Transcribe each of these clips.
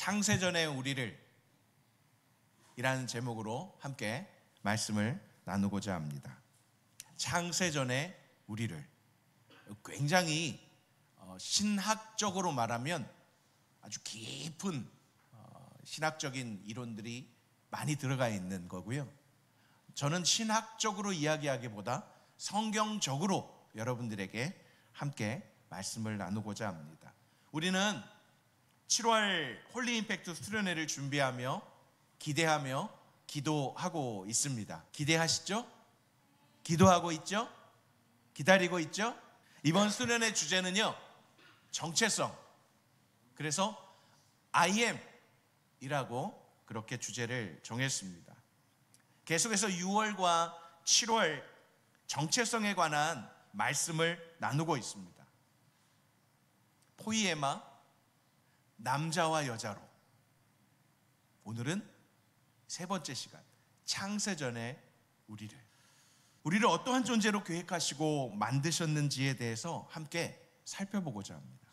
창세전의 우리를 이라는 제목으로 함께 말씀을 나누고자 합니다. 창세전의 우리를, 굉장히 신학적으로 말하면 아주 깊은 신학적인 이론들이 많이 들어가 있는 거고요. 저는 신학적으로 이야기하기보다 성경적으로 여러분들에게 함께 말씀을 나누고자 합니다. 우리는 7월 홀리 임팩트 수련회를 준비하며 기대하며 기도하고 있습니다. 기대하시죠? 기도하고 있죠? 기다리고 있죠? 이번 수련회 주제는요, 정체성. 그래서 I am 이라고 그렇게 주제를 정했습니다. 계속해서 6월과 7월 정체성에 관한 말씀을 나누고 있습니다. 포이에마, 남자와 여자로. 오늘은 세 번째 시간, 창세전의 우리를 어떠한 존재로 계획하시고 만드셨는지에 대해서 함께 살펴보고자 합니다.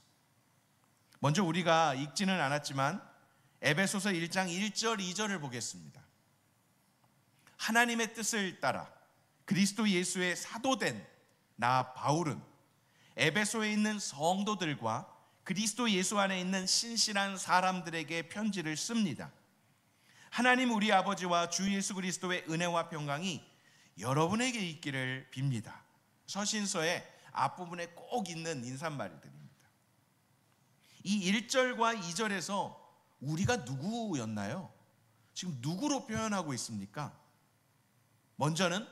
먼저 우리가 읽지는 않았지만 에베소서 1장 1절 2절을 보겠습니다. 하나님의 뜻을 따라 그리스도 예수의 사도된 나 바울은 에베소에 있는 성도들과 그리스도 예수 안에 있는 신실한 사람들에게 편지를 씁니다. 하나님 우리 아버지와 주 예수 그리스도의 은혜와 평강이 여러분에게 있기를 빕니다. 서신서의 앞부분에 꼭 있는 인사말들입니다. 이 1절과 2절에서 우리가 누구였나요? 지금 누구로 표현하고 있습니까? 먼저는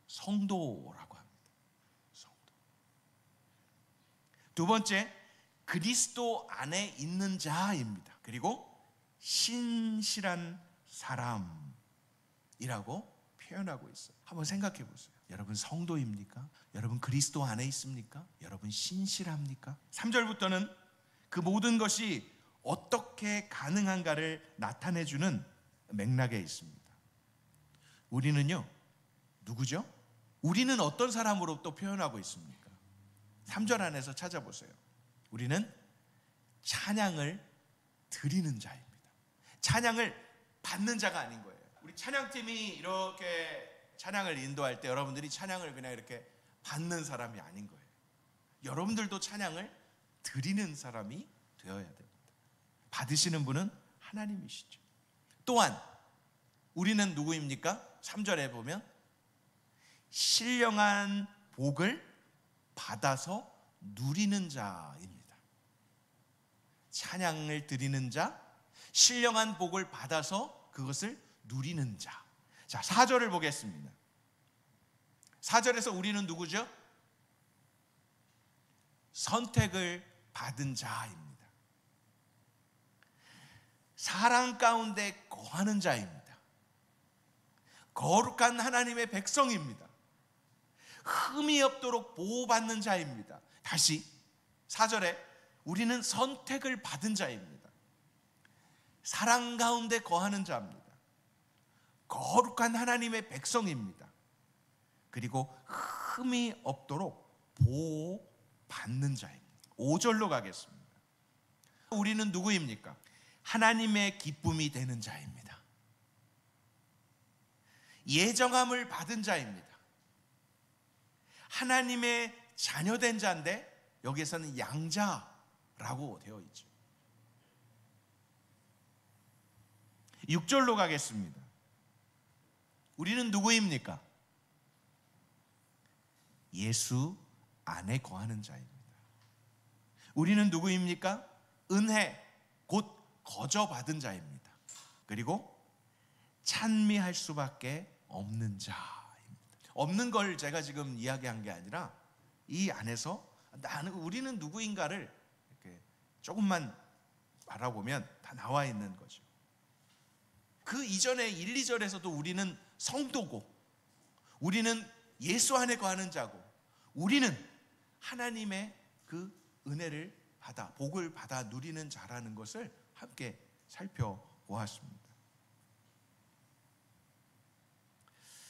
성도라고 합니다. 성도. 두 번째, 그리스도 안에 있는 자입니다. 그리고 신실한 사람이라고 표현하고 있어요. 한번 생각해 보세요. 여러분 성도입니까? 여러분 그리스도 안에 있습니까? 여러분 신실합니까? 3절부터는 그 모든 것이 어떻게 가능한가를 나타내주는 맥락에 있습니다. 우리는요, 누구죠? 우리는 어떤 사람으로 또 표현하고 있습니까? 3절 안에서 찾아보세요. 우리는 찬양을 드리는 자입니다. 찬양을 받는 자가 아닌 거예요. 우리 찬양팀이 이렇게 찬양을 인도할 때 여러분들이 찬양을 그냥 이렇게 받는 사람이 아닌 거예요. 여러분들도 찬양을 드리는 사람이 되어야 됩니다. 받으시는 분은 하나님이시죠. 또한 우리는 누구입니까? 3절에 보면 신령한 복을 받아서 누리는 자입니다. 찬양을 드리는 자, 신령한 복을 받아서 그것을 누리는 자. 자, 4절을 보겠습니다. 4절에서 우리는 누구죠? 선택을 받은 자입니다. 사랑 가운데 거하는 자입니다. 거룩한 하나님의 백성입니다. 흠이 없도록 보호받는 자입니다. 다시 4절에 우리는 선택을 받은 자입니다. 사랑 가운데 거하는 자입니다. 거룩한 하나님의 백성입니다. 그리고 흠이 없도록 보호받는 자입니다. 5절로 가겠습니다. 우리는 누구입니까? 하나님의 기쁨이 되는 자입니다. 예정함을 받은 자입니다. 하나님의 자녀된 자인데 여기에서는 양자라고 되어 있죠. 6절로 가겠습니다. 우리는 누구입니까? 예수 안에 거하는 자입니다. 우리는 누구입니까? 은혜, 곧 거저받은 자입니다. 그리고 찬미할 수밖에 없는 자입니다. 없는 걸 제가 지금 이야기한 게 아니라 이 안에서 우리는 누구인가를 이렇게 조금만 바라보면 다 나와 있는 거죠. 그 이전에 1, 2절에서도 우리는 성도고, 우리는 예수 안에 거하는 자고, 우리는 하나님의 그 은혜를 받아, 복을 받아 누리는 자라는 것을 함께 살펴보았습니다.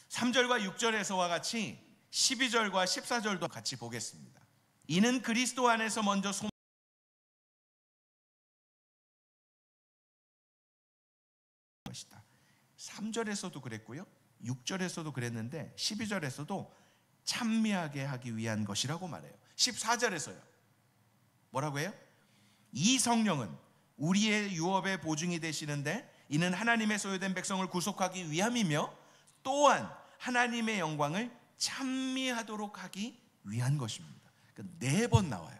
3절과 6절에서와 같이 12절과 14절도 같이 보겠습니다. 이는 그리스도 안에서 먼저 것이다. 3절에서도 그랬고요, 6절에서도 그랬는데 12절에서도 찬미하게 하기 위한 것이라고 말해요. 14절에서요 뭐라고 해요? 이 성령은 우리의 유업의 보증이 되시는데 이는 하나님의 소유된 백성을 구속하기 위함이며 또한 하나님의 영광을 찬미하도록 하기 위한 것입니다. 그러니까 4번 나와요.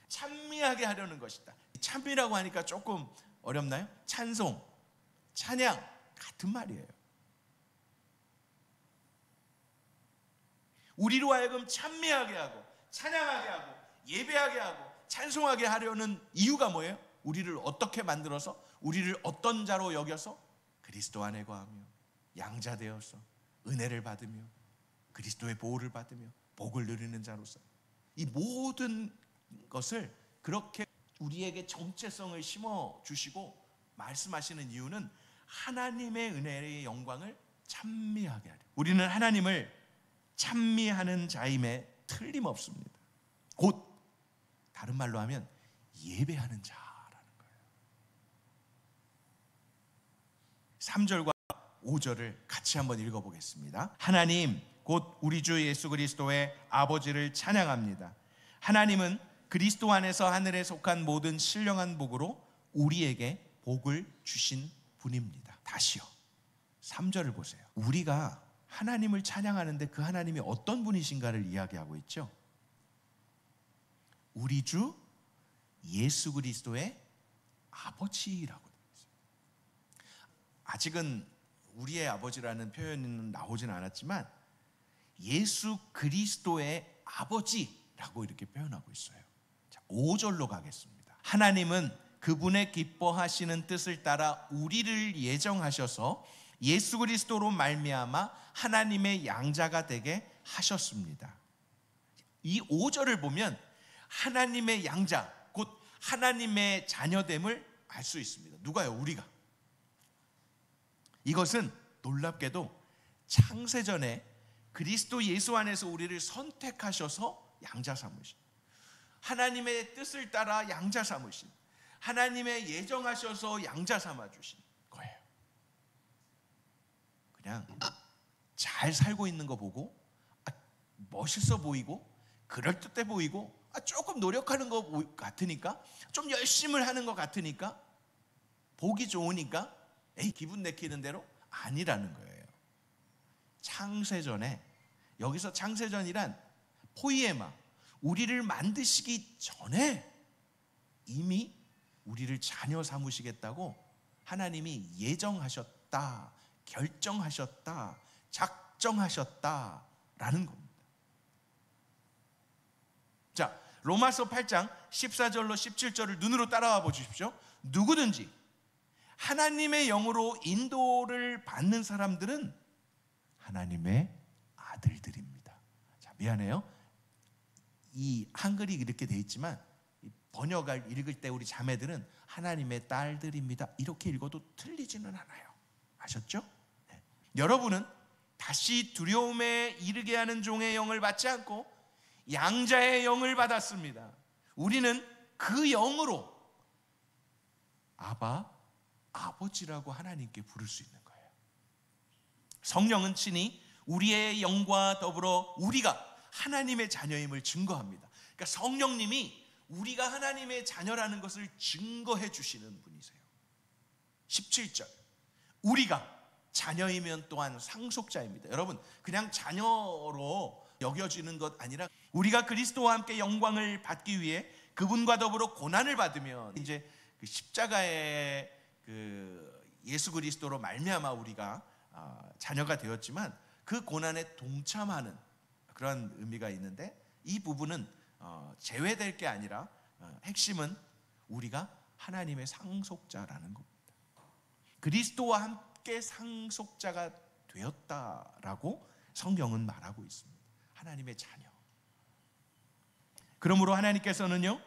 찬미하게 하려는 것이다. 찬미라고 하니까 조금 어렵나요? 찬송, 찬양 같은 말이에요. 우리로 하여금 찬미하게 하고 찬양하게 하고 예배하게 하고 찬송하게 하려는 이유가 뭐예요? 우리를 어떻게 만들어서, 우리를 어떤 자로 여겨서 그리스도 안에 거하며 양자 되어서 은혜를 받으며 그리스도의 보호를 받으며 복을 누리는 자로서 이 모든 것을 그렇게 우리에게 정체성을 심어주시고 말씀하시는 이유는 하나님의 은혜의 영광을 찬미하게 하려. 우리는 하나님을 찬미하는 자임에 틀림없습니다. 곧 다른 말로 하면 예배하는 자라는 거예요. 3절과 5절을 같이 한번 읽어보겠습니다. 하나님 곧 우리 주 예수 그리스도의 아버지를 찬양합니다. 하나님은 그리스도 안에서 하늘에 속한 모든 신령한 복으로 우리에게 복을 주신 분입니다. 다시요, 3절을 보세요. 우리가 하나님을 찬양하는데 그 하나님이 어떤 분이신가를 이야기하고 있죠. 우리 주 예수 그리스도의 아버지라고 되어 있어요. 아직은 우리의 아버지라는 표현은 나오진 않았지만 예수 그리스도의 아버지라고 이렇게 표현하고 있어요. 자, 5절로 가겠습니다. 하나님은 그분의 기뻐하시는 뜻을 따라 우리를 예정하셔서 예수 그리스도로 말미암아 하나님의 양자가 되게 하셨습니다. 이 5절을 보면 하나님의 양자, 곧 하나님의 자녀됨을 알 수 있습니다. 누가요? 우리가. 이것은 놀랍게도 창세전에 그리스도 예수 안에서 우리를 선택하셔서 양자 삼으신, 하나님의 뜻을 따라 양자 삼으신, 하나님의 예정하셔서 양자 삼아 주신 거예요. 그냥 잘 살고 있는 거 보고 멋있어 보이고 그럴듯해 보이고 조금 노력하는 것 같으니까, 좀 열심을 하는 것 같으니까, 보기 좋으니까 기분 내키는 대로 아니라는 거예요. 창세전에, 여기서 창세전이란 포이에마, 우리를 만드시기 전에 이미 우리를 자녀 삼으시겠다고 하나님이 예정하셨다, 결정하셨다, 작정하셨다라는 겁니다. 자, 로마서 8장 14절로 17절을 눈으로 따라와 보십시오. 누구든지 하나님의 영으로 인도를 받는 사람들은 하나님의 아들들입니다. 자, 미안해요. 이 한글이 이렇게 돼 있지만 번역을 읽을 때 우리 자매들은 하나님의 딸들입니다, 이렇게 읽어도 틀리지는 않아요. 아셨죠? 네. 여러분은 다시 두려움에 이르게 하는 종의 영을 받지 않고 양자의 영을 받았습니다. 우리는 그 영으로 아바, 아버지라고 하나님께 부를 수 있는 거예요. 성령은 친히 우리의 영과 더불어 우리가 하나님의 자녀임을 증거합니다. 그러니까 성령님이 우리가 하나님의 자녀라는 것을 증거해 주시는 분이세요. 17절, 우리가 자녀이면 또한 상속자입니다. 여러분, 그냥 자녀로 여겨지는 것 아니라 우리가 그리스도와 함께 영광을 받기 위해 그분과 더불어 고난을 받으면 이제 그 십자가의 그 예수 그리스도로 말미암아 우리가 자녀가 되었지만 그 고난에 동참하는 그런 의미가 있는데, 이 부분은 제외될 게 아니라 핵심은 우리가 하나님의 상속자라는 겁니다. 그리스도와 함께 상속자가 되었다라고 성경은 말하고 있습니다. 하나님의 자녀. 그러므로 하나님께서는요,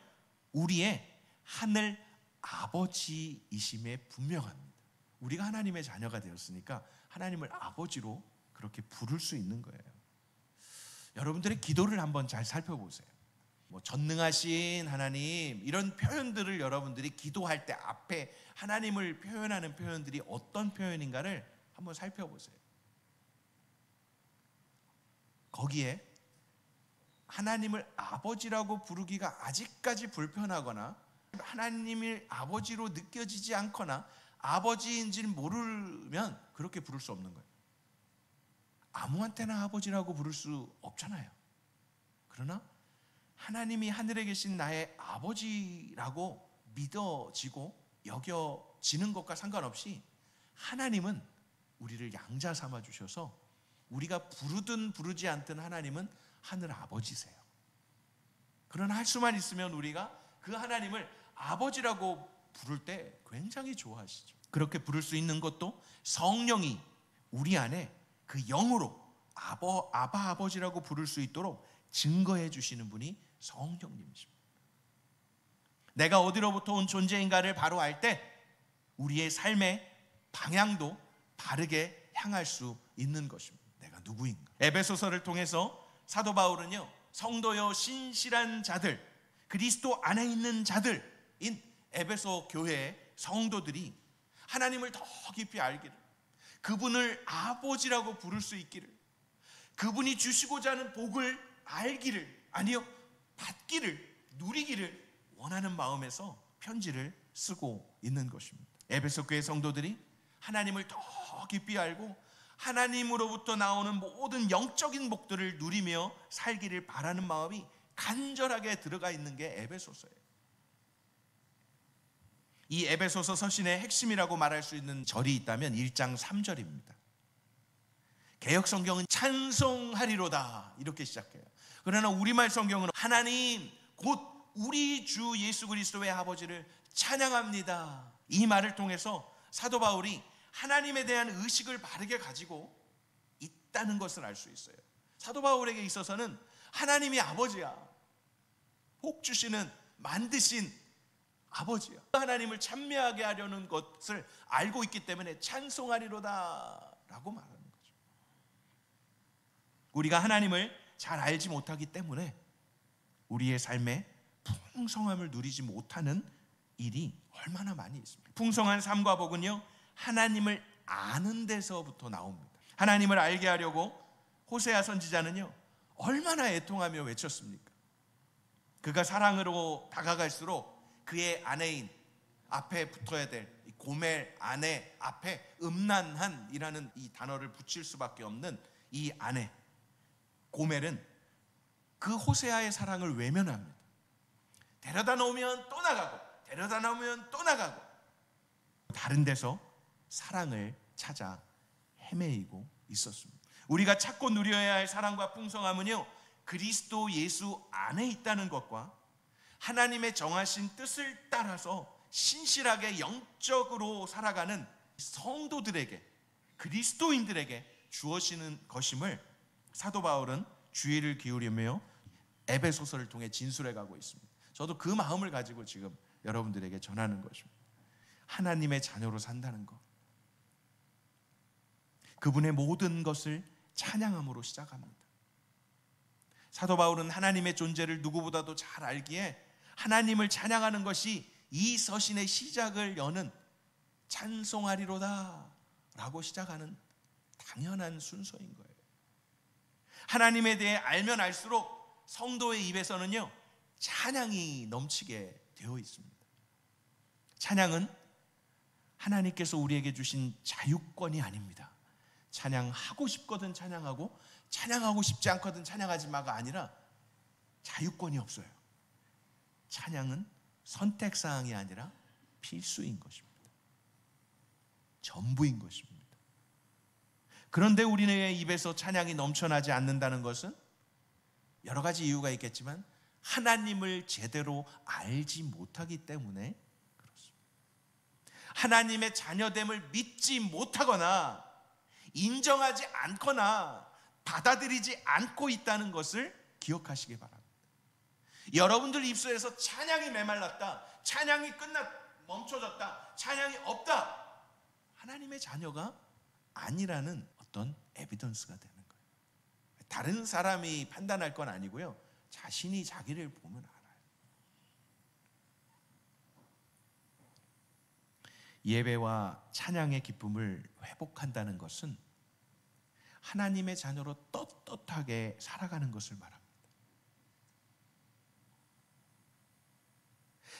우리의 하늘 아버지이심에 분명합니다. 우리가 하나님의 자녀가 되었으니까 하나님을 아버지로 그렇게 부를 수 있는 거예요. 여러분들의 기도를 한번 잘 살펴보세요. 뭐 전능하신 하나님, 이런 표현들을 여러분들이 기도할 때 앞에 하나님을 표현하는 표현들이 어떤 표현인가를 한번 살펴보세요. 거기에 하나님을 아버지라고 부르기가 아직까지 불편하거나 하나님을 아버지로 느껴지지 않거나 아버지인지를 모르면 그렇게 부를 수 없는 거예요. 아무한테나 아버지라고 부를 수 없잖아요. 그러나 하나님이 하늘에 계신 나의 아버지라고 믿어지고 여겨지는 것과 상관없이 하나님은 우리를 양자 삼아 주셔서 우리가 부르든 부르지 않든 하나님은 하늘 아버지세요. 그러나 할 수만 있으면 우리가 그 하나님을 아버지라고 부를 때 굉장히 좋아하시죠. 그렇게 부를 수 있는 것도 성령이 우리 안에 그 영으로 아바 아버지라고 부를 수 있도록 증거해 주시는 분이 성령님이십니다. 내가 어디로부터 온 존재인가를 바로 알 때 우리의 삶의 방향도 바르게 향할 수 있는 것입니다. 내가 누구인가? 에베소서를 통해서 사도 바울은요, 성도여 신실한 자들, 그리스도 안에 있는 자들인 에베소 교회의 성도들이 하나님을 더 깊이 알기를, 그분을 아버지라고 부를 수 있기를, 그분이 주시고자 하는 복을 알기를, 아니요 받기를, 누리기를 원하는 마음에서 편지를 쓰고 있는 것입니다. 에베소 교회 성도들이 하나님을 더 깊이 알고 하나님으로부터 나오는 모든 영적인 복들을 누리며 살기를 바라는 마음이 간절하게 들어가 있는 게 에베소서예요. 이 에베소서 서신의 핵심이라고 말할 수 있는 절이 있다면 1장 3절입니다. 개역 성경은 찬송하리로다 이렇게 시작해요. 그러나 우리말 성경은 하나님 곧 우리 주 예수 그리스도의 아버지를 찬양합니다. 이 말을 통해서 사도 바울이 하나님에 대한 의식을 바르게 가지고 있다는 것을 알 수 있어요. 사도 바울에게 있어서는 하나님이 아버지야. 복 주시는, 만드신 아버지야. 하나님을 찬미하게 하려는 것을 알고 있기 때문에 찬송하리로다 라고 말하는 거죠. 우리가 하나님을 잘 알지 못하기 때문에 우리의 삶에 풍성함을 누리지 못하는 일이 얼마나 많이 있습니다. 풍성한 삶과 복은요, 하나님을 아는 데서부터 나옵니다. 하나님을 알게 하려고 호세아 선지자는요, 얼마나 애통하며 외쳤습니까? 그가 사랑으로 다가갈수록 그의 아내인, 앞에 붙어야 될 고멜 아내 앞에 음란한이라는 이 단어를 붙일 수밖에 없는 이 아내 고멜은 그 호세아의 사랑을 외면합니다. 데려다 놓으면 또 나가고, 데려다 놓으면 또 나가고, 다른 데서 사랑을 찾아 헤매이고 있었습니다. 우리가 찾고 누려야 할 사랑과 풍성함은요, 그리스도 예수 안에 있다는 것과 하나님의 정하신 뜻을 따라서 신실하게 영적으로 살아가는 성도들에게, 그리스도인들에게 주어지는 것임을 사도 바울은 주의를 기울이며 에베소서를 통해 진술해 가고 있습니다. 저도 그 마음을 가지고 지금 여러분들에게 전하는 것입니다. 하나님의 자녀로 산다는 것, 그분의 모든 것을 찬양함으로 시작합니다. 사도 바울은 하나님의 존재를 누구보다도 잘 알기에 하나님을 찬양하는 것이 이 서신의 시작을 여는 찬송하리로다 라고 시작하는 당연한 순서인 거예요. 하나님에 대해 알면 알수록 성도의 입에서는요, 찬양이 넘치게 되어 있습니다. 찬양은 하나님께서 우리에게 주신 자유권이 아닙니다. 찬양하고 싶거든 찬양하고, 찬양하고 싶지 않거든 찬양하지 마가 아니라 자유권이 없어요. 찬양은 선택사항이 아니라 필수인 것입니다. 전부인 것입니다. 그런데 우리의 입에서 찬양이 넘쳐나지 않는다는 것은 여러 가지 이유가 있겠지만 하나님을 제대로 알지 못하기 때문에 그렇습니다. 하나님의 자녀됨을 믿지 못하거나 인정하지 않거나 받아들이지 않고 있다는 것을 기억하시기 바랍니다. 여러분들 입술에서 찬양이 메말랐다, 찬양이 멈춰졌다, 찬양이 없다, 하나님의 자녀가 아니라는 어떤 에비던스가 되는 거예요. 다른 사람이 판단할 건 아니고요, 자신이 자기를 보면 알아요. 예배와 찬양의 기쁨을 회복한다는 것은 하나님의 자녀로 떳떳하게 살아가는 것을 말합니다.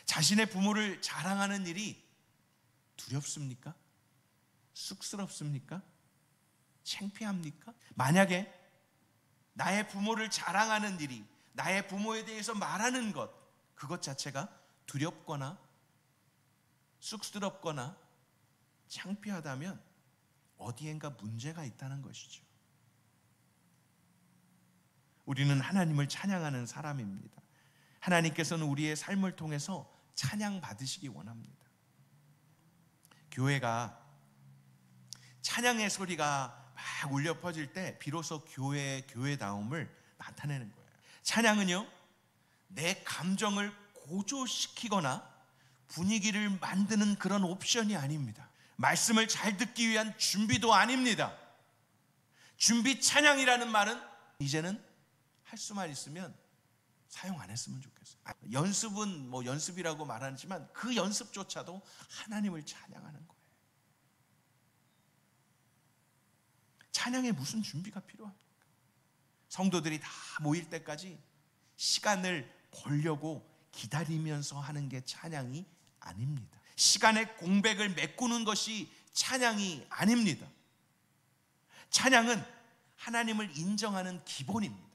자신의 부모를 자랑하는 일이 두렵습니까? 쑥스럽습니까? 창피합니까? 만약에 나의 부모를 자랑하는 일이, 나의 부모에 대해서 말하는 것, 그것 자체가 두렵거나 쑥스럽거나 창피하다면 어디엔가 문제가 있다는 것이죠. 우리는 하나님을 찬양하는 사람입니다. 하나님께서는 우리의 삶을 통해서 찬양 받으시기 원합니다. 교회가 찬양의 소리가 막 울려 퍼질 때 비로소 교회의 교회다움을 나타내는 거예요. 찬양은요, 내 감정을 고조시키거나 분위기를 만드는 그런 옵션이 아닙니다. 말씀을 잘 듣기 위한 준비도 아닙니다. 준비 찬양이라는 말은 이제는 할 수만 있으면 사용 안 했으면 좋겠어요. 연습은 뭐 연습이라고 말하지만 그 연습조차도 하나님을 찬양하는 거예요. 찬양에 무슨 준비가 필요합니까? 성도들이 다 모일 때까지 시간을 벌려고 기다리면서 하는 게 찬양이 아닙니다. 시간의 공백을 메꾸는 것이 찬양이 아닙니다. 찬양은 하나님을 인정하는 기본입니다.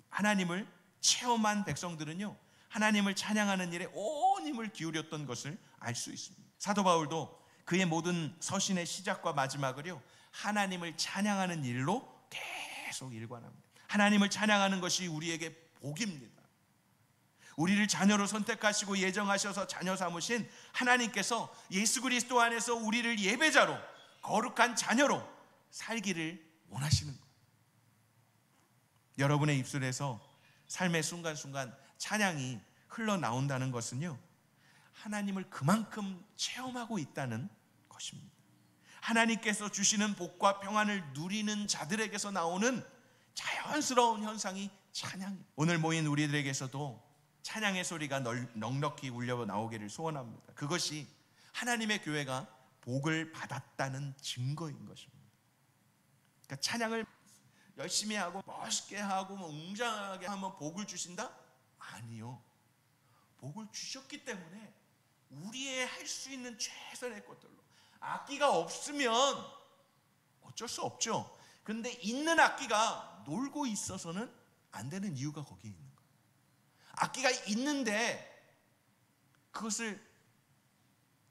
하나님을 체험한 백성들은요, 하나님을 찬양하는 일에 온 힘을 기울였던 것을 알 수 있습니다. 사도 바울도 그의 모든 서신의 시작과 마지막을요, 하나님을 찬양하는 일로 계속 일관합니다. 하나님을 찬양하는 것이 우리에게 복입니다. 우리를 자녀로 선택하시고 예정하셔서 자녀 삼으신 하나님께서 예수 그리스도 안에서 우리를 예배자로, 거룩한 자녀로 살기를 원하시는 거예요. 여러분의 입술에서 삶의 순간순간 찬양이 흘러나온다는 것은요, 하나님을 그만큼 체험하고 있다는 것입니다. 하나님께서 주시는 복과 평안을 누리는 자들에게서 나오는 자연스러운 현상이 찬양이에요. 오늘 모인 우리들에게서도 찬양의 소리가 넉넉히 울려 나오기를 소원합니다. 그것이 하나님의 교회가 복을 받았다는 증거인 것입니다. 그러니까 찬양을 열심히 하고 멋있게 하고 웅장하게 하면 복을 주신다? 아니요. 복을 주셨기 때문에 우리의 할 수 있는 최선의 것들로, 악기가 없으면 어쩔 수 없죠. 그런데 있는 악기가 놀고 있어서는 안 되는 이유가 거기에 있는 거예요. 악기가 있는데 그것을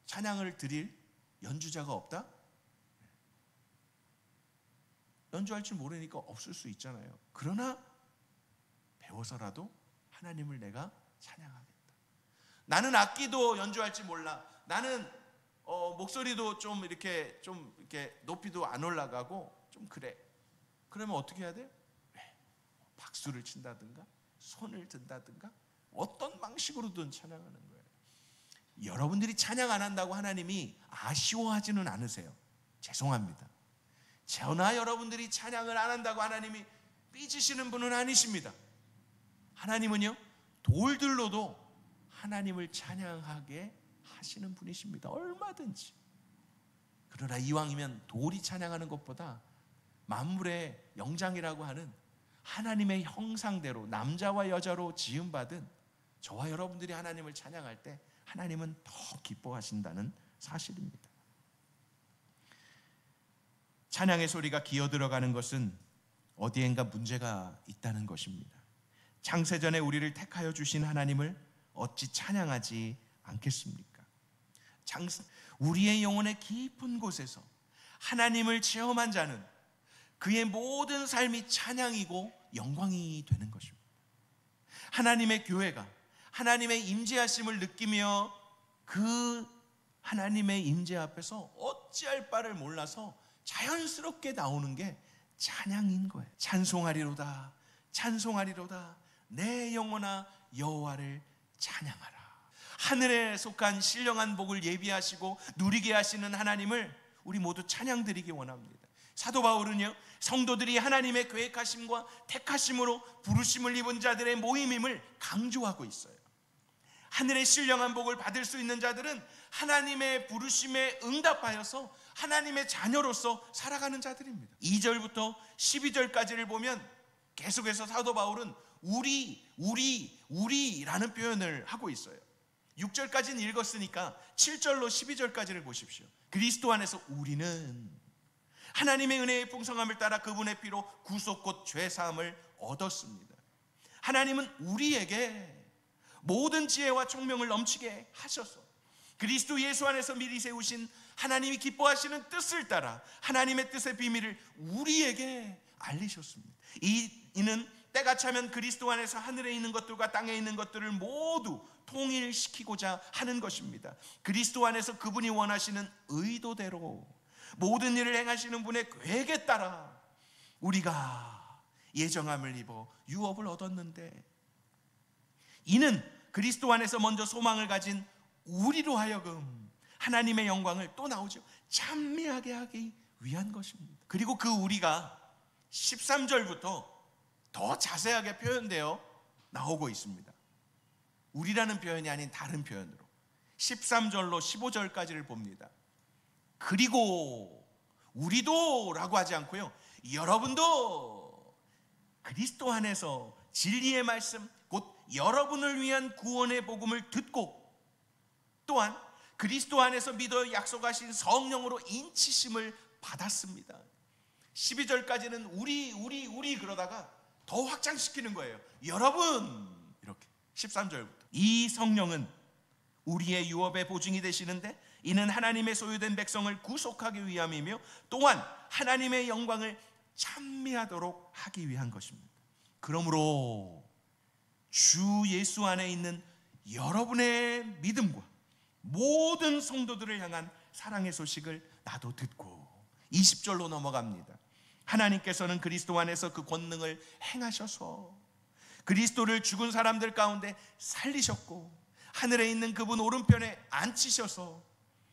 찬양을 드릴 연주자가 없다? 연주할 줄 모르니까 없을 수 있잖아요. 그러나 배워서라도 하나님을 내가 찬양하겠다. 나는 악기도 연주할 줄 몰라. 나는 목소리도 좀 이렇게 높이도 안 올라가고 좀 그래. 그러면 어떻게 해야 돼? 박수를 친다든가 손을 든다든가 어떤 방식으로든 찬양하는 거예요. 여러분들이 찬양 안 한다고 하나님이 아쉬워하지는 않으세요. 죄송합니다. 저나 여러분들이 찬양을 안 한다고 하나님이 삐지시는 분은 아니십니다. 하나님은요, 돌들로도 하나님을 찬양하게 하시는 분이십니다. 얼마든지. 그러나 이왕이면 돌이 찬양하는 것보다 만물의 영장이라고 하는 하나님의 형상대로 남자와 여자로 지음받은 저와 여러분들이 하나님을 찬양할 때 하나님은 더 기뻐하신다는 사실입니다. 찬양의 소리가 기어 들어가는 것은 어디엔가 문제가 있다는 것입니다. 창세전에 우리를 택하여 주신 하나님을 어찌 찬양하지 않겠습니까? 우리의 영혼의 깊은 곳에서 하나님을 체험한 자는 그의 모든 삶이 찬양이고 영광이 되는 것입니다. 하나님의 교회가 하나님의 임재하심을 느끼며 그 하나님의 임재 앞에서 어찌할 바를 몰라서 자연스럽게 나오는 게 찬양인 거예요. 찬송하리로다, 찬송하리로다, 내 영혼아 여호와를 찬양하라. 하늘에 속한 신령한 복을 예비하시고 누리게 하시는 하나님을 우리 모두 찬양 드리기 원합니다. 사도 바울은요, 성도들이 하나님의 계획하심과 택하심으로 부르심을 입은 자들의 모임임을 강조하고 있어요. 하늘의 신령한 복을 받을 수 있는 자들은 하나님의 부르심에 응답하여서 하나님의 자녀로서 살아가는 자들입니다. 2절부터 12절까지를 보면 계속해서 사도 바울은 우리라는 표현을 하고 있어요. 6절까지는 읽었으니까 7절로 12절까지를 보십시오. 그리스도 안에서 우리는 하나님의 은혜의 풍성함을 따라 그분의 피로 구속 곧 죄사함을 얻었습니다. 하나님은 우리에게 모든 지혜와 총명을 넘치게 하셔서 그리스도 예수 안에서 미리 세우신 하나님이 기뻐하시는 뜻을 따라 하나님의 뜻의 비밀을 우리에게 알리셨습니다. 이는 때가 차면 그리스도 안에서 하늘에 있는 것들과 땅에 있는 것들을 모두 통일시키고자 하는 것입니다. 그리스도 안에서 그분이 원하시는 의도대로 모든 일을 행하시는 분의 계획에 따라 우리가 예정함을 입어 유업을 얻었는데, 이는 그리스도 안에서 먼저 소망을 가진 우리로 하여금 하나님의 영광을 또 나오죠. 찬미하게 하기 위한 것입니다. 그리고 그 우리가 13절부터 더 자세하게 표현되어 나오고 있습니다. 우리라는 표현이 아닌 다른 표현으로 13절로 15절까지를 봅니다. 그리고 우리도 라고 하지 않고요, 여러분도 그리스도 안에서 진리의 말씀 곧 여러분을 위한 구원의 복음을 듣고 또한 그리스도 안에서 믿어 약속하신 성령으로 인치심을 받았습니다. 12절까지는 우리 그러다가 더 확장시키는 거예요. 여러분, 이렇게 13절부터 이 성령은 우리의 유업의 보증이 되시는데 이는 하나님의 소유된 백성을 구속하기 위함이며 또한 하나님의 영광을 찬미하도록 하기 위한 것입니다. 그러므로 주 예수 안에 있는 여러분의 믿음과 모든 성도들을 향한 사랑의 소식을 나도 듣고 20절로 넘어갑니다. 하나님께서는 그리스도 안에서 그 권능을 행하셔서 그리스도를 죽은 사람들 가운데 살리셨고 하늘에 있는 그분 오른편에 앉히셔서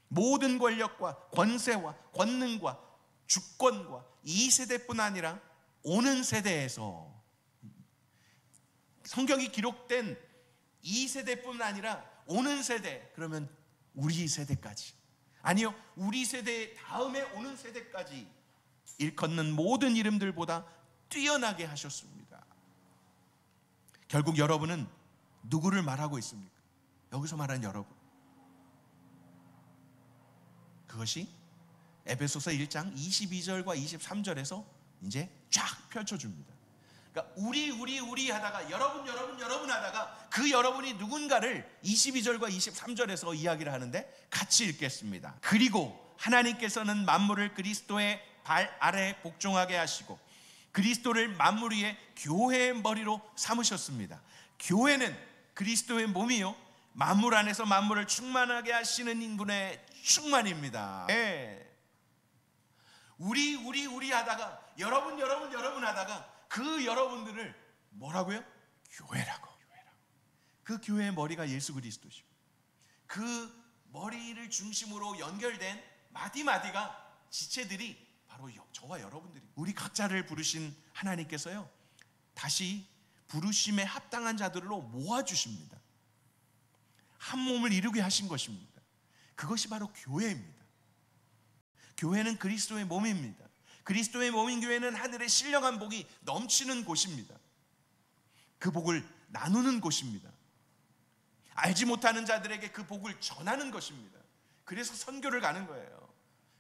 모든 권력과 권세와 권능과 주권과 이 세대뿐 아니라 오는 세대에서, 성경이 기록된 이 세대뿐 아니라 오는 세대, 그러면 우리 세대까지, 아니요, 우리 세대 다음에 오는 세대까지 일컫는 모든 이름들보다 뛰어나게 하셨습니다. 결국 여러분은 누구를 말하고 있습니까? 여기서 말하는 여러분, 그것이 에베소서 1장 22절과 23절에서 이제 쫙 펼쳐줍니다. 그러니까 우리 하다가 여러분 하다가 그 여러분이 누군가를 22절과 23절에서 이야기를 하는데 같이 읽겠습니다. 그리고 하나님께서는 만물을 그리스도의 발 아래 복종하게 하시고 그리스도를 만물 위에 교회의 머리로 삼으셨습니다. 교회는 그리스도의 몸이요 만물 안에서 만물을 충만하게 하시는 인분의 충만입니다. 네. 우리 하다가 여러분 하다가 그 여러분들을 뭐라고요? 교회라고. 그 교회의 머리가 예수 그리스도시고 그 머리를 중심으로 연결된 마디마디가 지체들이 바로 저와 여러분들이, 우리 각자를 부르신 하나님께서요 다시 부르심에 합당한 자들로 모아주십니다. 한 몸을 이루게 하신 것입니다. 그것이 바로 교회입니다. 교회는 그리스도의 몸입니다. 그리스도의 몸인 교회는 하늘의 신령한 복이 넘치는 곳입니다. 그 복을 나누는 곳입니다. 알지 못하는 자들에게 그 복을 전하는 것입니다. 그래서 선교를 가는 거예요.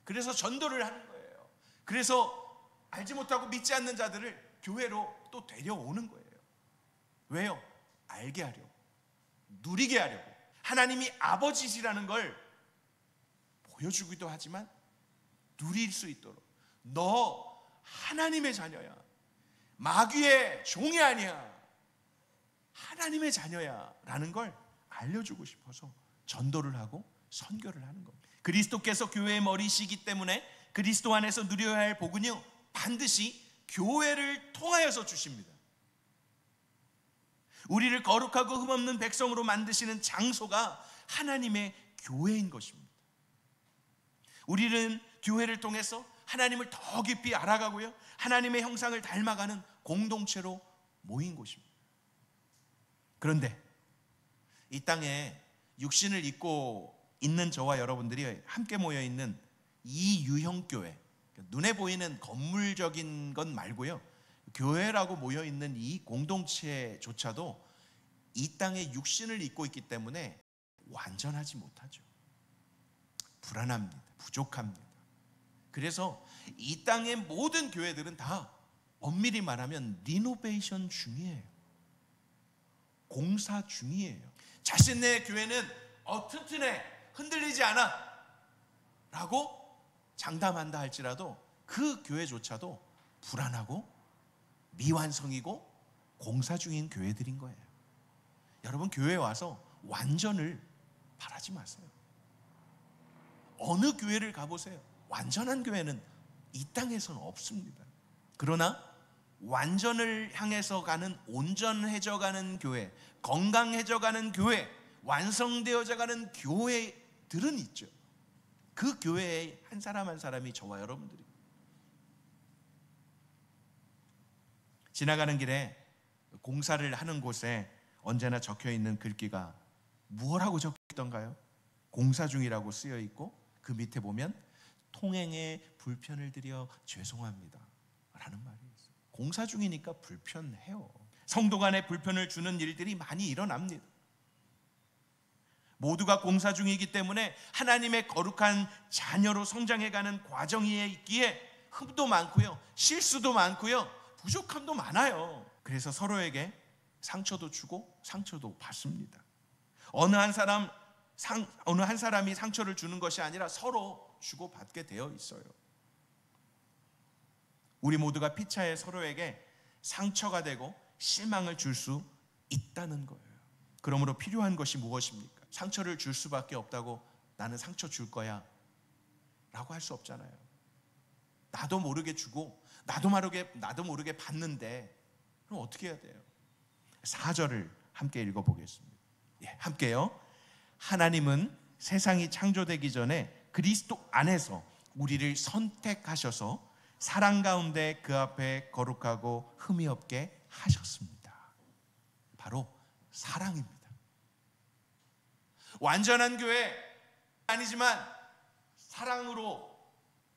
그래서 전도를 하는 거예요. 그래서 알지 못하고 믿지 않는 자들을 교회로 또 데려오는 거예요. 왜요? 알게 하려고, 누리게 하려고, 하나님이 아버지시라는 걸 보여주기도 하지만 누릴 수 있도록, 너 하나님의 자녀야, 마귀의 종이 아니야, 하나님의 자녀야 라는 걸 알려주고 싶어서 전도를 하고 선교를 하는 겁니다. 그리스도께서 교회의 머리시기 때문에 그리스도 안에서 누려야 할 복은요 반드시 교회를 통하여서 주십니다. 우리를 거룩하고 흠없는 백성으로 만드시는 장소가 하나님의 교회인 것입니다. 우리는 교회를 통해서 하나님을 더 깊이 알아가고요, 하나님의 형상을 닮아가는 공동체로 모인 곳입니다. 그런데 이 땅에 육신을 입고 있는 저와 여러분들이 함께 모여 있는 이 유형 교회, 눈에 보이는 건물적인 건 말고요, 교회라고 모여 있는 이 공동체조차도 이 땅에 육신을 입고 있기 때문에 완전하지 못하죠. 불안합니다. 부족합니다. 그래서 이 땅의 모든 교회들은 다 엄밀히 말하면 리노베이션 중이에요. 공사 중이에요. 자신의 교회는 튼튼해, 흔들리지 않아 라고 장담한다 할지라도 그 교회조차도 불안하고 미완성이고 공사 중인 교회들인 거예요. 여러분, 교회에 와서 완전을 바라지 마세요. 어느 교회를 가보세요. 완전한 교회는 이 땅에서는 없습니다. 그러나 완전을 향해서 가는, 온전해져 가는 교회, 건강해져 가는 교회, 완성되어져 가는 교회들은 있죠. 그 교회에 한 사람 한 사람이 저와 여러분들이. 지나가는 길에 공사를 하는 곳에 언제나 적혀있는 글귀가 무엇라고 적혀있던가요? 공사 중이라고 쓰여있고 그 밑에 보면 통행에 불편을 드려 죄송합니다 라는 말이 있어요. 공사 중이니까 불편해요. 성도 간에 불편을 주는 일들이 많이 일어납니다. 모두가 공사 중이기 때문에 하나님의 거룩한 자녀로 성장해가는 과정에 있기에 흠도 많고요, 실수도 많고요, 부족함도 많아요. 그래서 서로에게 상처도 주고 상처도 받습니다. 어느 한 사람이 상처를 주는 것이 아니라 서로 주고받게 되어 있어요. 우리 모두가 피차에 서로에게 상처가 되고 실망을 줄 수 있다는 거예요. 그러므로 필요한 것이 무엇입니까? 상처를 줄 수밖에 없다고 나는 상처 줄 거야 라고 할 수 없잖아요. 나도 모르게 주고 나도 모르게 받는데 그럼 어떻게 해야 돼요? 4절을 함께 읽어보겠습니다. 함께요. 하나님은 세상이 창조되기 전에 그리스도 안에서 우리를 선택하셔서 사랑 가운데 그 앞에 거룩하고 흠이 없게 하셨습니다. 바로 사랑입니다. 완전한 교회 아니지만 사랑으로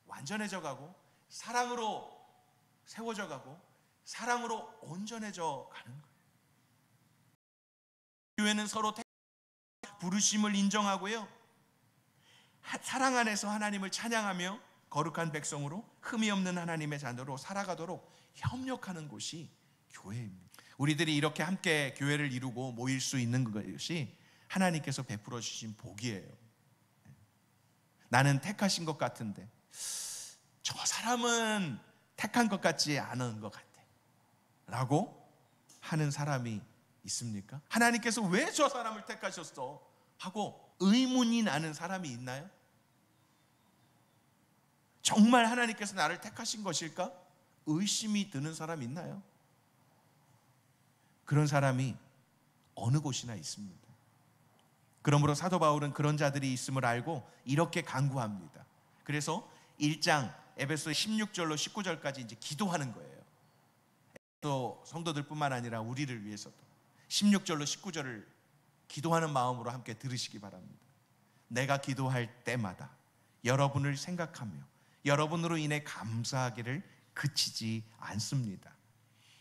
완전해져 가고, 사랑으로 세워져 가고, 사랑으로 온전해져 가는 거예요. 교회는 서로 부르심을 인정하고요, 사랑 안에서 하나님을 찬양하며 거룩한 백성으로 흠이 없는 하나님의 자녀로 살아가도록 협력하는 곳이 교회입니다. 우리들이 이렇게 함께 교회를 이루고 모일 수 있는 것이 하나님께서 베풀어 주신 복이에요. 나는 택하신 것 같은데 저 사람은 택한 것 같지 않은 것 같아 라고 하는 사람이 있습니까? 하나님께서 왜 저 사람을 택하셨어? 하고 의문이 나는 사람이 있나요? 정말 하나님께서 나를 택하신 것일까? 의심이 드는 사람이 있나요? 그런 사람이 어느 곳이나 있습니다. 그러므로 사도 바울은 그런 자들이 있음을 알고 이렇게 간구합니다. 그래서 1장 에베소 16절로 19절까지 이제 기도하는 거예요. 또 성도들뿐만 아니라 우리를 위해서도 16절로 19절을 기도하는 마음으로 함께 들으시기 바랍니다. 내가 기도할 때마다 여러분을 생각하며 여러분으로 인해 감사하기를 그치지 않습니다.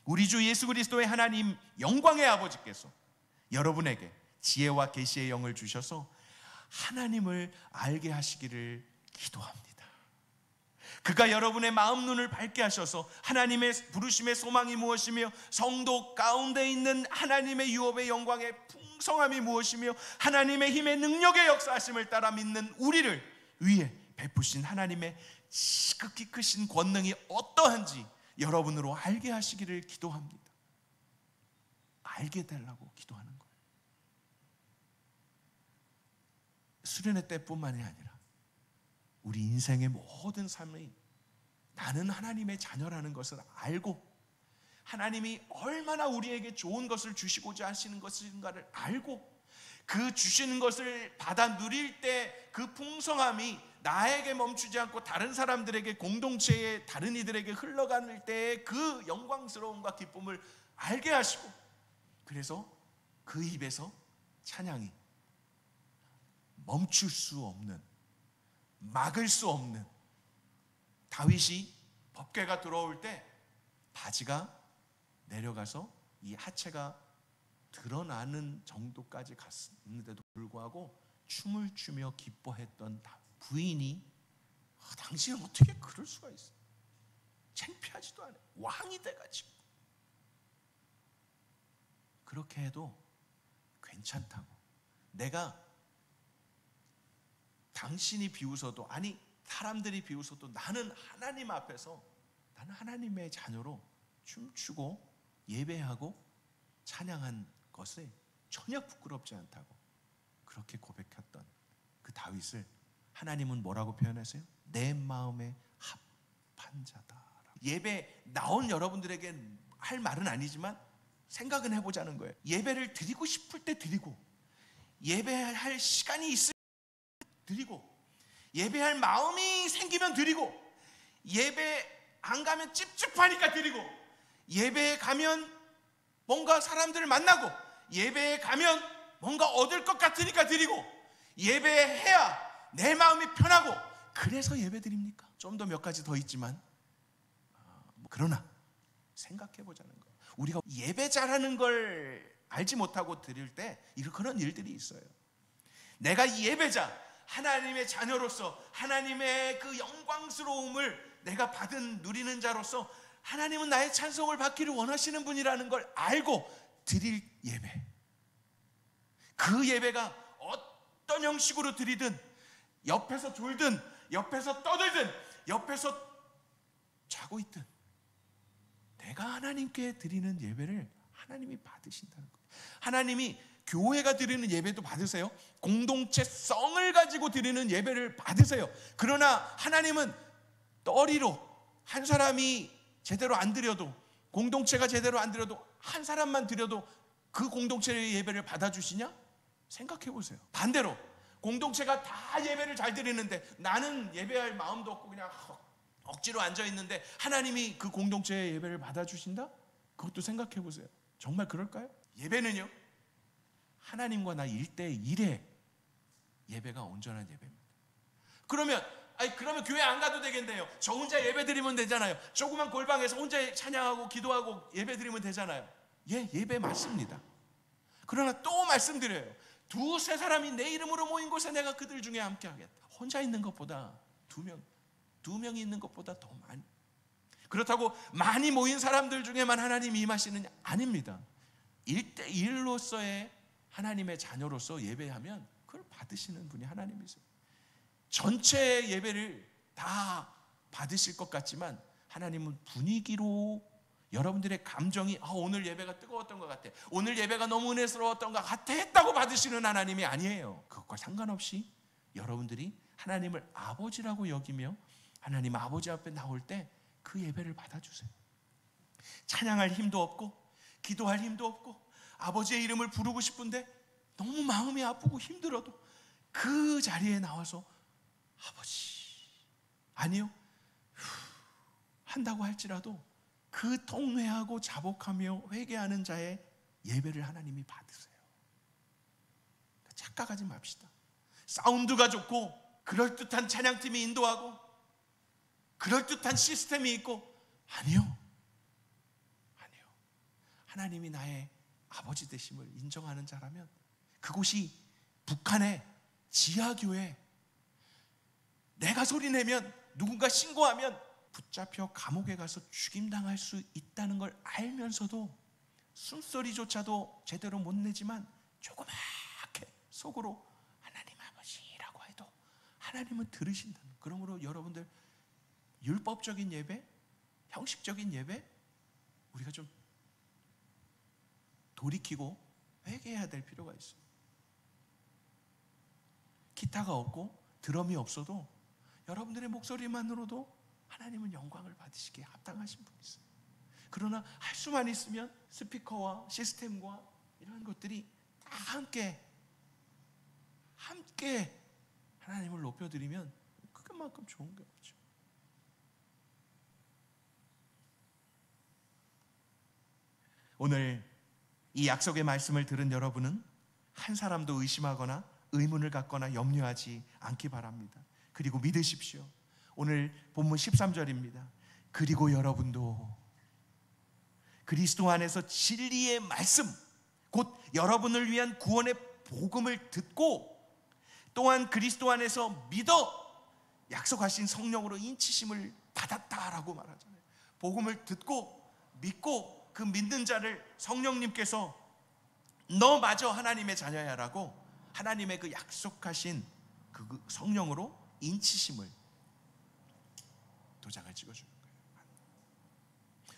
우리 주 예수 그리스도의 하나님 영광의 아버지께서 여러분에게 지혜와 계시의 영을 주셔서 하나님을 알게 하시기를 기도합니다. 그가 여러분의 마음 눈을 밝게 하셔서 하나님의 부르심의 소망이 무엇이며 성도 가운데 있는 하나님의 유업의 영광의 풍성함이 무엇이며 하나님의 힘의 능력의 역사하심을 따라 믿는 우리를 위해 베푸신 하나님의 지극히 크신 권능이 어떠한지 여러분으로 알게 하시기를 기도합니다. 알게 되려고 기도하는 거예요. 수련회 때뿐만이 아니라 우리 인생의 모든 삶이 나는 하나님의 자녀라는 것을 알고 하나님이 얼마나 우리에게 좋은 것을 주시고자 하시는 것인가를 알고 그 주시는 것을 받아 누릴 때 그 풍성함이 나에게 멈추지 않고 다른 사람들에게, 공동체의 다른 이들에게 흘러갈 때의 그 영광스러움과 기쁨을 알게 하시고, 그래서 그 입에서 찬양이 멈출 수 없는, 막을 수 없는, 다윗이 법궤가 들어올 때 바지가 내려가서 이 하체가 드러나는 정도까지 갔는데도 불구하고 춤을 추며 기뻐했던 부인이, 당신은 어떻게 그럴 수가 있어? 창피하지도 않아. 왕이 돼가지고. 그렇게 해도 괜찮다고. 내가 당신이 비웃어도, 아니 사람들이 비웃어도 나는 하나님 앞에서, 나는 하나님의 자녀로 춤추고 예배하고 찬양한 것에 전혀 부끄럽지 않다고 그렇게 고백했던 그 다윗을 하나님은 뭐라고 표현하세요? 내 마음에 합한 자다. 예배 나온 여러분들에게 할 말은 아니지만 생각은 해보자는 거예요. 예배를 드리고 싶을 때 드리고, 예배할 시간이 있을 때 드리고, 예배할 마음이 생기면 드리고, 예배 안 가면 찝찝하니까 드리고, 예배에 가면 뭔가 사람들을 만나고, 예배에 가면 뭔가 얻을 것 같으니까 드리고, 예배해야 내 마음이 편하고, 그래서 예배 드립니까? 좀 더 몇 가지 더 있지만, 그러나 생각해보자는 거예요. 우리가 예배 잘하는 걸 알지 못하고 드릴 때 그런 일들이 있어요. 내가 이 예배자, 하나님의 자녀로서 하나님의 그 영광스러움을 내가 누리는 자로서 하나님은 나의 찬송을 받기를 원하시는 분이라는 걸 알고 드릴 예배, 그 예배가 어떤 형식으로 드리든, 옆에서 졸든, 옆에서 떠들든, 옆에서 자고 있든, 내가 하나님께 드리는 예배를 하나님이 받으신다는 거예요. 하나님이 교회가 드리는 예배도 받으세요. 공동체성을 가지고 드리는 예배를 받으세요. 그러나 하나님은 떠리로 한 사람이 제대로 안 드려도, 공동체가 제대로 안 드려도, 한 사람만 드려도 그 공동체의 예배를 받아주시냐? 생각해 보세요. 반대로 공동체가 다 예배를 잘 드리는데 나는 예배할 마음도 없고 그냥 억지로 앉아있는데 하나님이 그 공동체의 예배를 받아주신다? 그것도 생각해 보세요. 정말 그럴까요? 예배는요, 하나님과 나 1대1의 예배가 온전한 예배입니다. 그러면 교회 안 가도 되겠네요. 저 혼자 예배 드리면 되잖아요. 조그만 골방에서 혼자 찬양하고 기도하고 예배 드리면 되잖아요. 예배 맞습니다. 그러나 또 말씀드려요. 2-3 사람이 내 이름으로 모인 곳에 내가 그들 중에 함께 하겠다. 혼자 있는 것보다 2명이 있는 것보다 더 많이. 그렇다고 많이 모인 사람들 중에만 하나님이 임하시느냐? 아닙니다. 1대1로서의 하나님의 자녀로서 예배하면 그걸 받으시는 분이 하나님이세요. 전체 예배를 다 받으실 것 같지만 하나님은 분위기로, 여러분들의 감정이 오늘 예배가 뜨거웠던 것 같아, 오늘 예배가 너무 은혜스러웠던 것 같아 했다고 받으시는 하나님이 아니에요. 그것과 상관없이 여러분들이 하나님을 아버지라고 여기며 하나님 아버지 앞에 나올 때 그 예배를 받아주세요. 찬양할 힘도 없고 기도할 힘도 없고 아버지의 이름을 부르고 싶은데 너무 마음이 아프고 힘들어도 그 자리에 나와서 아버지, 아니요 한다고 할지라도 그 통회하고 자복하며 회개하는 자의 예배를 하나님이 받으세요. 착각하지 맙시다. 사운드가 좋고 그럴듯한 찬양팀이 인도하고 그럴듯한 시스템이 있고, 아니요. 하나님이 나의 아버지 되심을 인정하는 자라면 그곳이 북한의 지하교회, 내가 소리내면 누군가 신고하면 붙잡혀 감옥에 가서 죽임당할 수 있다는 걸 알면서도 숨소리조차도 제대로 못 내지만 조그맣게 속으로 하나님 아버지라고 해도 하나님은 들으신다는. 그러므로 여러분들 율법적인 예배, 형식적인 예배 우리가 좀 돌이키고 회개해야 될 필요가 있어요. 기타가 없고 드럼이 없어도 여러분들의 목소리만으로도 하나님은 영광을 받으시기에 합당하신 분이세요. 그러나 할 수만 있으면 스피커와 시스템과 이런 것들이 다 함께 하나님을 높여드리면 그만큼 좋은 게 없죠. 오늘 이 약속의 말씀을 들은 여러분은 한 사람도 의심하거나 의문을 갖거나 염려하지 않기 바랍니다. 그리고 믿으십시오. 오늘 본문 13절입니다. 그리고 여러분도 그리스도 안에서 진리의 말씀, 곧 여러분을 위한 구원의 복음을 듣고 또한 그리스도 안에서 믿어 약속하신 성령으로 인치심을 받았다라고 말하잖아요. 복음을 듣고 믿고 그 믿는 자를 성령님께서 너마저 하나님의 자녀야라고 하나님의 그 약속하신 그 성령으로 인치심을 도장을 찍어주는 거예요.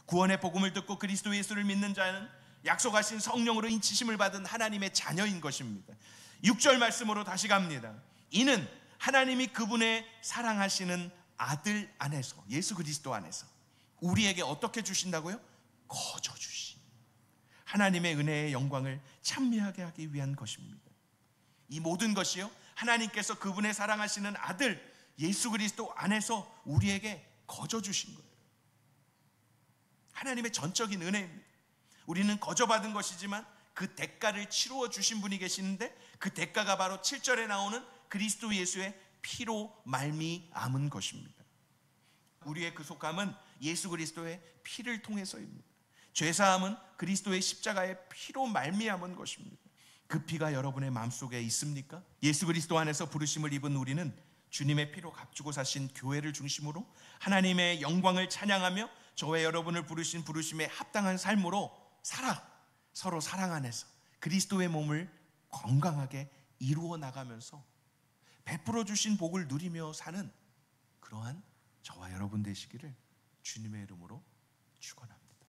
구원의 복음을 듣고 그리스도 예수를 믿는 자는 약속하신 성령으로 인치심을 받은 하나님의 자녀인 것입니다. 6절 말씀으로 다시 갑니다. 이는 하나님이 그분의 사랑하시는 아들 안에서, 예수 그리스도 안에서 우리에게 어떻게 주신다고요? 거저 주신 하나님의 은혜의 영광을 찬미하게 하기 위한 것입니다. 이 모든 것이요, 하나님께서 그분의 사랑하시는 아들 예수 그리스도 안에서 우리에게 거저 주신 거예요. 하나님의 전적인 은혜입니다. 우리는 거저 받은 것이지만 그 대가를 치루어 주신 분이 계시는데 그 대가가 바로 7절에 나오는 그리스도 예수의 피로 말미암은 것입니다. 우리의 그 속함은 예수 그리스도의 피를 통해서입니다. 죄사함은 그리스도의 십자가의 피로 말미암은 것입니다. 그 피가 여러분의 마음속에 있습니까? 예수 그리스도 안에서 부르심을 입은 우리는 주님의 피로 값주고 사신 교회를 중심으로 하나님의 영광을 찬양하며 저와 여러분을 부르신 부르심에 합당한 삶으로 살아 서로 사랑 안에서 그리스도의 몸을 건강하게 이루어 나가면서 베풀어 주신 복을 누리며 사는 그러한 저와 여러분 되시기를 주님의 이름으로 축원합니다.